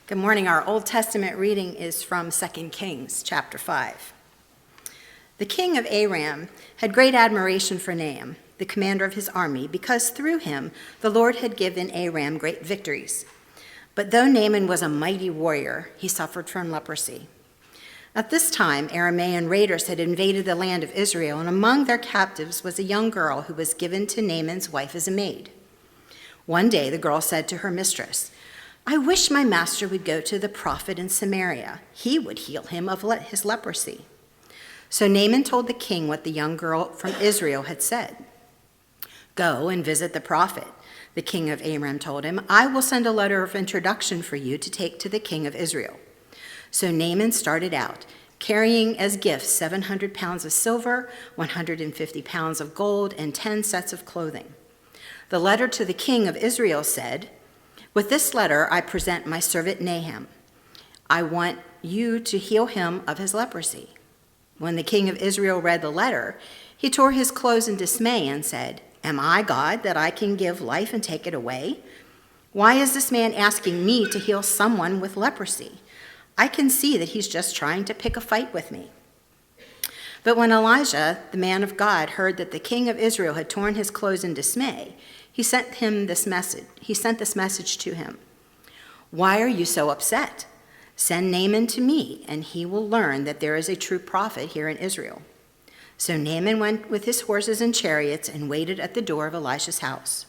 Good morning. Our Old Testament reading is from 2 Kings chapter 5. The king of Aram had great admiration for Naaman, the commander of his army, because through him the Lord had given Aram great victories. But though Naaman was a mighty warrior, he suffered from leprosy. At this time, Aramean raiders had invaded the land of Israel, and among their captives was a young girl who was given to Naaman's wife as a maid. One day the girl said to her mistress, "I wish my master would go to the prophet in Samaria. He would heal him of his leprosy." So Naaman told the king what the young girl from Israel had said. "Go and visit the prophet," the king of Aram told him. "I will send a letter of introduction for you to take to the king of Israel." So Naaman started out, carrying as gifts 700 pounds of silver, 150 pounds of gold, and 10 sets of clothing. The letter to the king of Israel said, "With this letter I present my servant Naaman. I want you to heal him of his leprosy." When the king of Israel read the letter, he tore his clothes in dismay and said, "Am I God that I can give life and take it away? Why is this man asking me to heal someone with leprosy? I can see that he's just trying to pick a fight with me." But when Elijah, the man of God, heard that the king of Israel had torn his clothes in dismay, he sent this message to him. "Why are you so upset? Send Naaman to me, and he will learn that there is a true prophet here in Israel." So Naaman went with his horses and chariots and waited at the door of Elisha's house.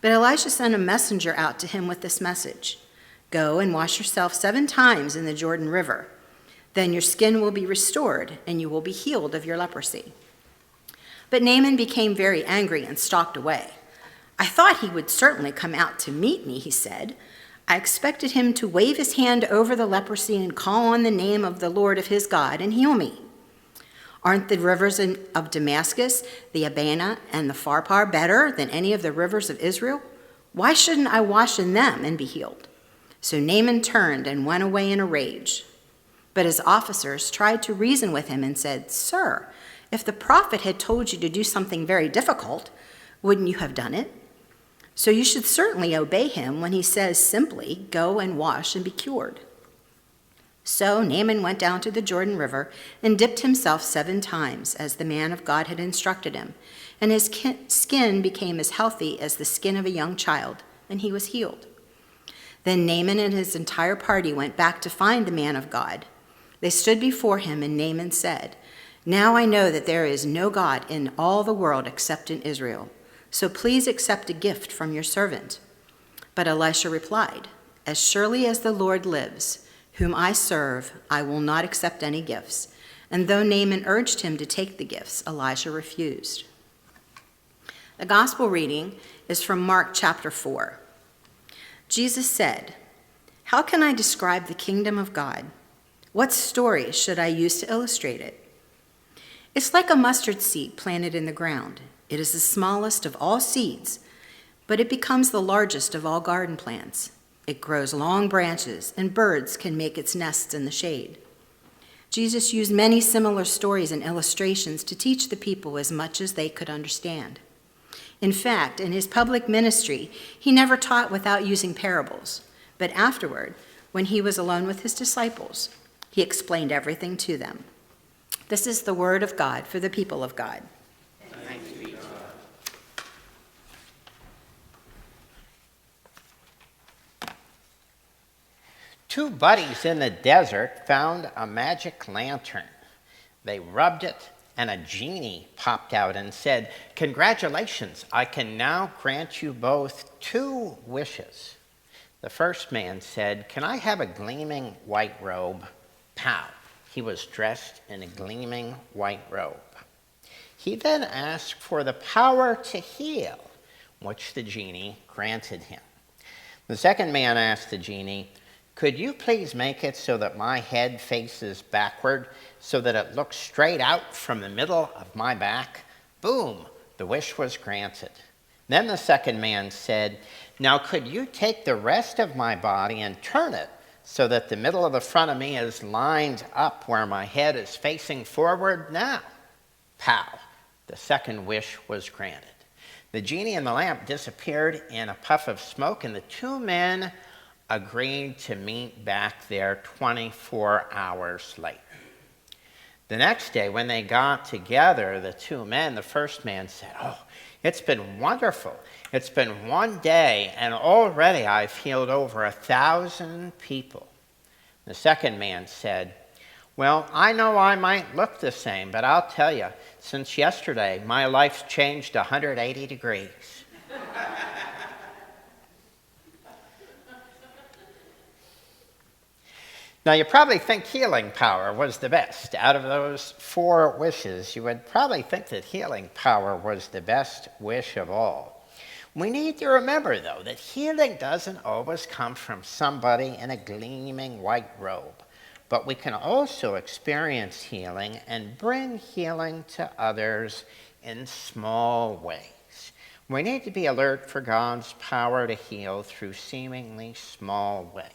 But Elisha sent a messenger out to him with this message: "Go and wash yourself 7 times in the Jordan River. Then your skin will be restored, and you will be healed of your leprosy." But Naaman became very angry and stalked away. "I thought he would certainly come out to meet me," he said. "I expected him to wave his hand over the leprosy and call on the name of the Lord of his God and heal me. Aren't the rivers of Damascus, the Abana, and the Pharpar better than any of the rivers of Israel? Why shouldn't I wash in them and be healed?" So Naaman turned and went away in a rage. But his officers tried to reason with him and said, "Sir, if the prophet had told you to do something very difficult, wouldn't you have done it? So you should certainly obey him when he says simply, 'Go and wash and be cured.'" So Naaman went down to the Jordan River and dipped himself 7 times, as the man of God had instructed him, and his skin became as healthy as the skin of a young child, and he was healed. Then Naaman and his entire party went back to find the man of God. They stood before him, and Naaman said, "Now I know that there is no God in all the world except in Israel. So please accept a gift from your servant." But Elisha replied, "As surely as the Lord lives, whom I serve, I will not accept any gifts." And though Naaman urged him to take the gifts, Elisha refused. The gospel reading is from Mark chapter 4. Jesus said, "How can I describe the kingdom of God? What story should I use to illustrate it? It's like a mustard seed planted in the ground. It is the smallest of all seeds, but it becomes the largest of all garden plants. It grows long branches, and birds can make its nests in the shade." Jesus used many similar stories and illustrations to teach the people as much as they could understand. In fact, in his public ministry, he never taught without using parables, but afterward, when he was alone with his disciples, he explained everything to them. This is the word of God for the people of God. Thanks be to God. Two buddies in the desert found a magic lantern. They rubbed it, and a genie popped out and said, "Congratulations, I can now grant you both 2 wishes." The first man said, "Can I have a gleaming white robe?" Pow! He was dressed in a gleaming white robe. He then asked for the power to heal, which the genie granted him. The second man asked the genie, "Could you please make it so that my head faces backward, so that it looks straight out from the middle of my back?" Boom! The wish was granted. Then the second man said, "Now could you take the rest of my body and turn it so that the middle of the front of me is lined up where my head is facing forward now?" Pow! The second wish was granted. The genie and the lamp disappeared in a puff of smoke, and the 2 men agreed to meet back there 24 hours later. The next day, when they got together, the two men, the first man said, "Oh, it's been wonderful. It's been one day, and already I've healed over 1,000 people." The second man said, "Well, I know I might look the same, but I'll tell you, since yesterday, my life's changed 180 degrees. Now, you probably think healing power was the best. Out of those 4 wishes, you would probably think that healing power was the best wish of all. We need to remember, though, that healing doesn't always come from somebody in a gleaming white robe. But we can also experience healing and bring healing to others in small ways. We need to be alert for God's power to heal through seemingly small ways.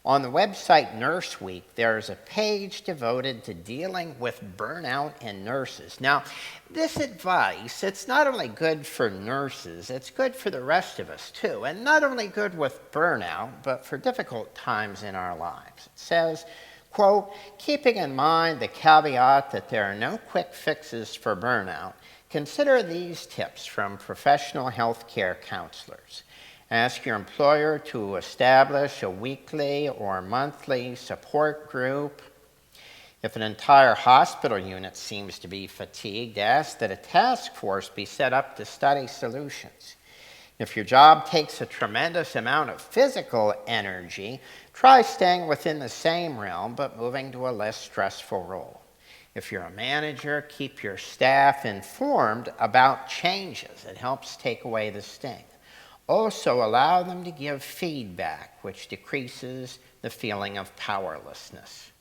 On the website Nurse Week, there's a page devoted to dealing with burnout in nurses. Now, this advice, it's not only good for nurses, it's good for the rest of us too. And not only good with burnout, but for difficult times in our lives. It says, quote, "Keeping in mind the caveat that there are no quick fixes for burnout, consider these tips from professional health care counselors. Ask your employer to establish a weekly or monthly support group. If an entire hospital unit seems to be fatigued, ask that a task force be set up to study solutions. If your job takes a tremendous amount of physical energy, try staying within the same realm but moving to a less stressful role. If you're a manager, keep your staff informed about changes. It helps take away the sting. Also, allow them to give feedback, which decreases the feeling of powerlessness.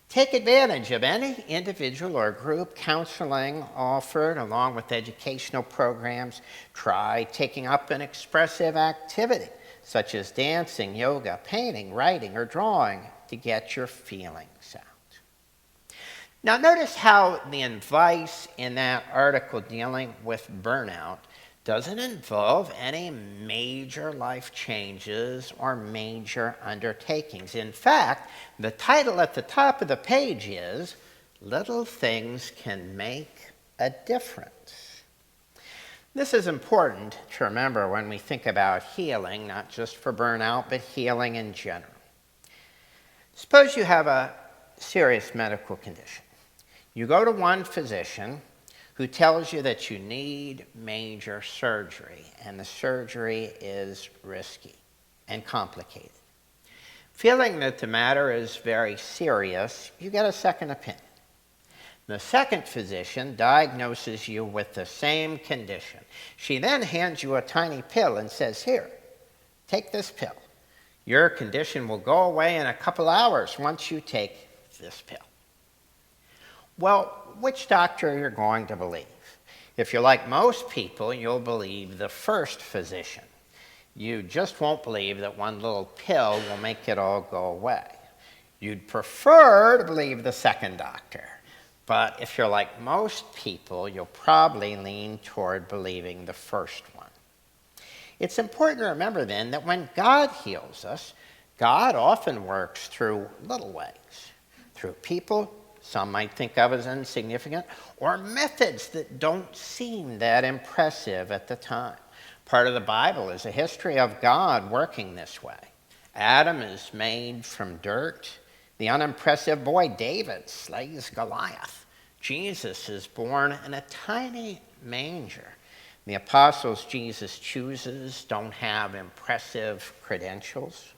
Take advantage of any individual or group counseling offered along with educational programs. Try taking up an expressive activity, such as dancing, yoga, painting, writing, or drawing, to get your feelings out." Now, notice how the advice in that article dealing with burnout doesn't involve any major life changes or major undertakings. In fact, the title at the top of the page is, "Little Things Can Make a Difference." This is important to remember when we think about healing, not just for burnout, but healing in general. Suppose you have a serious medical condition. You go to one physician who tells you that you need major surgery, and the surgery is risky and complicated. Feeling that the matter is very serious, you get a second opinion. The second physician diagnoses you with the same condition. She then hands you a tiny pill and says, "Here, take this pill. Your condition will go away in a couple hours once you take this pill." Well, which doctor you're going to believe? If you're like most people, you'll believe the first physician. You just won't believe that one little pill will make it all go away. You'd prefer to believe the second doctor. But if you're like most people, you'll probably lean toward believing the first one. It's important to remember then that when God heals us, God often works through little ways, through people some might think of as insignificant, or methods that don't seem that impressive at the time. Part of the Bible is a history of God working this way. Adam is made from dirt. The unimpressive boy David slays Goliath. Jesus is born in a tiny manger. The apostles Jesus chooses don't have impressive credentials.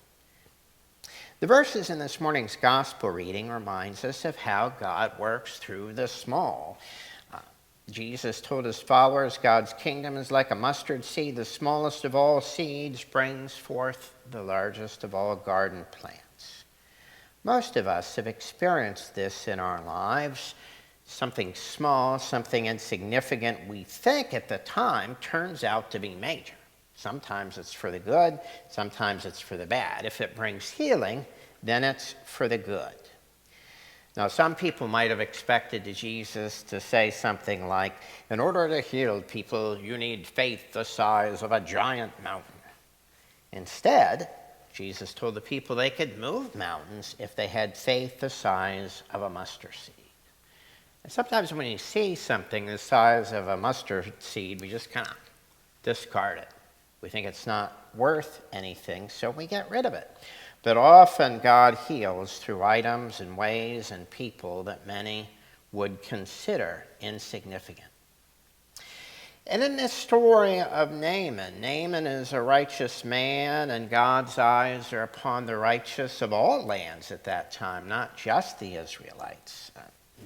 The verses in this morning's gospel reading reminds us of how God works through the small. Jesus told his followers, God's kingdom is like a mustard seed. The smallest of all seeds brings forth the largest of all garden plants. Most of us have experienced this in our lives. Something small, something insignificant we think at the time turns out to be major. Sometimes it's for the good, sometimes it's for the bad. If it brings healing, then it's for the good. Now, some people might have expected Jesus to say something like, in order to heal people, you need faith the size of a giant mountain. Instead, Jesus told the people they could move mountains if they had faith the size of a mustard seed. And sometimes when you see something the size of a mustard seed, we just kind of discard it. We think it's not worth anything, so we get rid of it. But often God heals through items and ways and people that many would consider insignificant. And in this story of Naaman, Naaman is a righteous man, and God's eyes are upon the righteous of all lands at that time, not just the Israelites.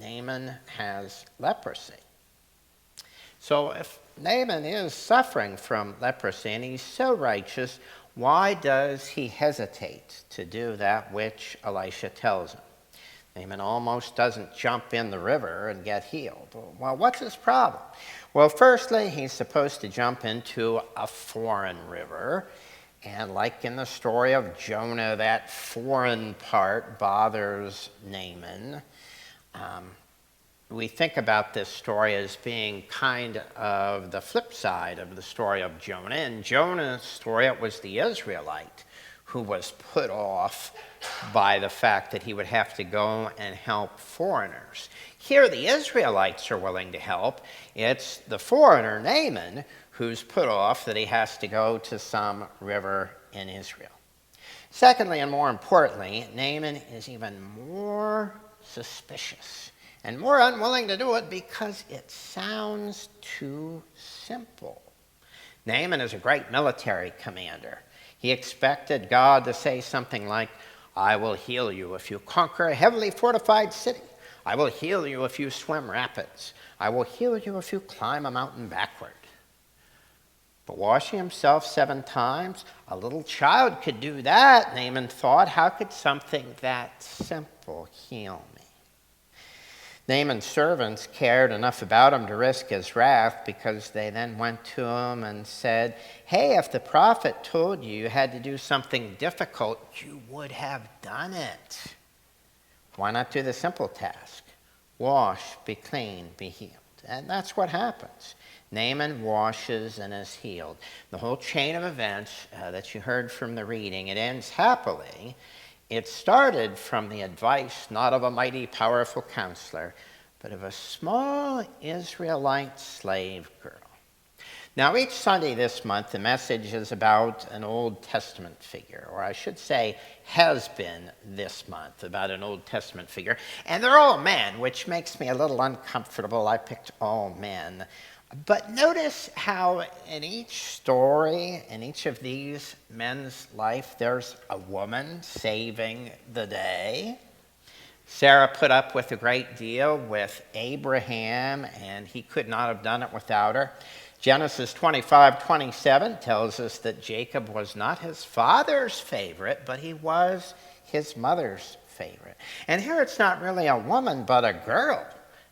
Naaman has leprosy. So if Naaman is suffering from leprosy and he's so righteous, why does he hesitate to do that which Elisha tells him? Naaman almost doesn't jump in the river and get healed. Well, what's his problem? Well, firstly, he's supposed to jump into a foreign river. And like in the story of Jonah, that foreign part bothers Naaman. We think about this story as being kind of the flip side of the story of Jonah. In Jonah's story, it was the Israelite who was put off by the fact that he would have to go and help foreigners. Here, the Israelites are willing to help. It's the foreigner, Naaman, who's put off that he has to go to some river in Israel. Secondly, and more importantly, Naaman is even more suspicious and more unwilling to do it because it sounds too simple. Naaman is a great military commander. He expected God to say something like, I will heal you if you conquer a heavily fortified city. I will heal you if you swim rapids. I will heal you if you climb a mountain backward. But washing himself 7 times, a little child could do that, Naaman thought. How could something that simple heal me? Naaman's servants cared enough about him to risk his wrath because they then went to him and said, hey, if the prophet told you you had to do something difficult, you would have done it. Why not do the simple task? Wash, be clean, be healed. And that's what happens. Naaman washes and is healed. The whole chain of events that you heard from the reading, it ends happily. It started from the advice not of a mighty, powerful counselor, but of a small Israelite slave girl. Now, each Sunday this month, the message is about an Old Testament figure, or I should say has been this month, about an Old Testament figure. And they're all men, which makes me a little uncomfortable. I picked all men. But notice how in each story, in each of these men's life, there's a woman saving the day. Sarah put up with a great deal with Abraham, and he could not have done it without her. Genesis 25:27 tells us that Jacob was not his father's favorite, but he was his mother's favorite. And here it's not really a woman, but a girl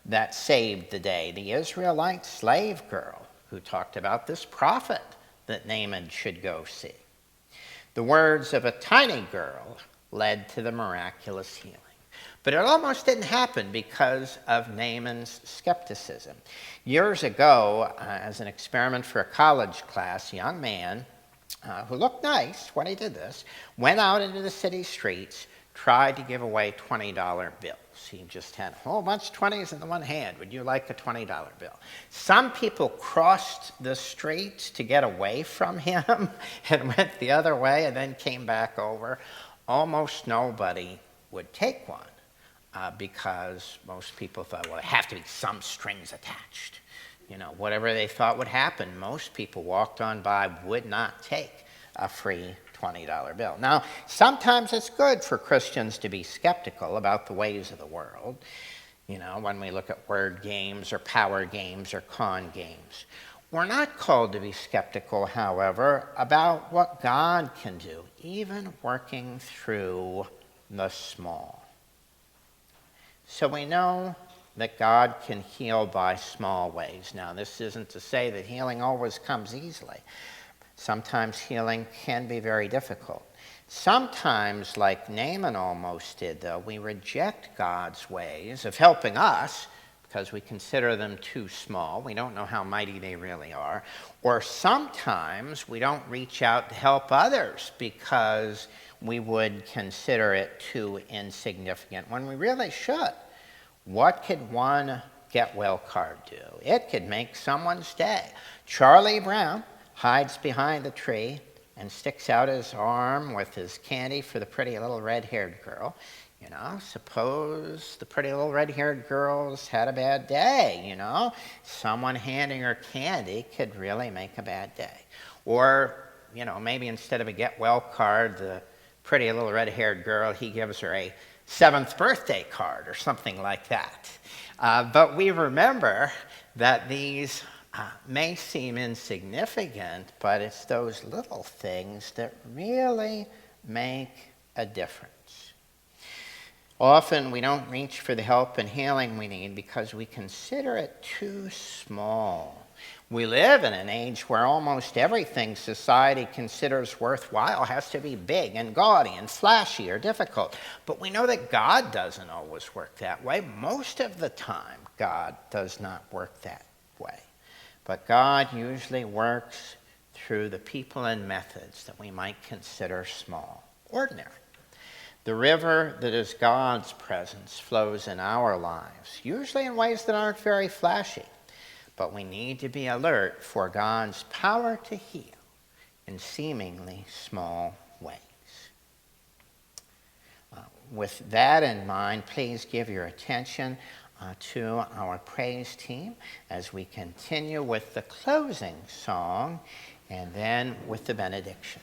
that saved the day, the Israelite slave girl who talked about this prophet that Naaman should go see. The words of a tiny girl led to the miraculous healing. But it almost didn't happen because of Naaman's skepticism. Years ago, as an experiment for a college class, a young man who looked nice when he did this, went out into the city streets, tried to give away $20 bills. He just had a whole bunch of 20s in the one hand. Would you like a $20 bill? Some people crossed the street to get away from him and went the other way and then came back over. Almost nobody would take one because most people thought, well, there have to be some strings attached. You know, whatever they thought would happen, most people walked on by, would not take a free $20 bill. Now, sometimes it's good for Christians to be skeptical about the ways of the world. You know, when we look at word games or power games or con games. We're not called to be skeptical, however, about what God can do, even working through the small. So we know that God can heal by small ways. Now, this isn't to say that healing always comes easily. Sometimes healing can be very difficult. Sometimes, like Naaman almost did, though, we reject God's ways of helping us because we consider them too small. We don't know how mighty they really are. Or sometimes we don't reach out to help others because we would consider it too insignificant when we really should. What could one get-well card do? It could make someone's day. Charlie Brown hides behind the tree and sticks out his arm with his candy for the pretty little red-haired girl. You know, suppose the pretty little red-haired girl's had a bad day, you know. Someone handing her candy could really make a bad day. Or, you know, maybe instead of a get-well card, the pretty little red-haired girl, he gives her a 7th birthday card or something like that. But we remember that these may seem insignificant, but it's those little things that really make a difference. Often we don't reach for the help and healing we need because we consider it too small. We live in an age where almost everything society considers worthwhile has to be big and gaudy and flashy or difficult. But we know that God doesn't always work that way. Most of the time, God does not work that way. But God usually works through the people and methods that we might consider small, ordinary. The river that is God's presence flows in our lives, usually in ways that aren't very flashy. But we need to be alert for God's power to heal in seemingly small ways. With that in mind, please give your attention to our praise team as we continue with the closing song and then with the benediction.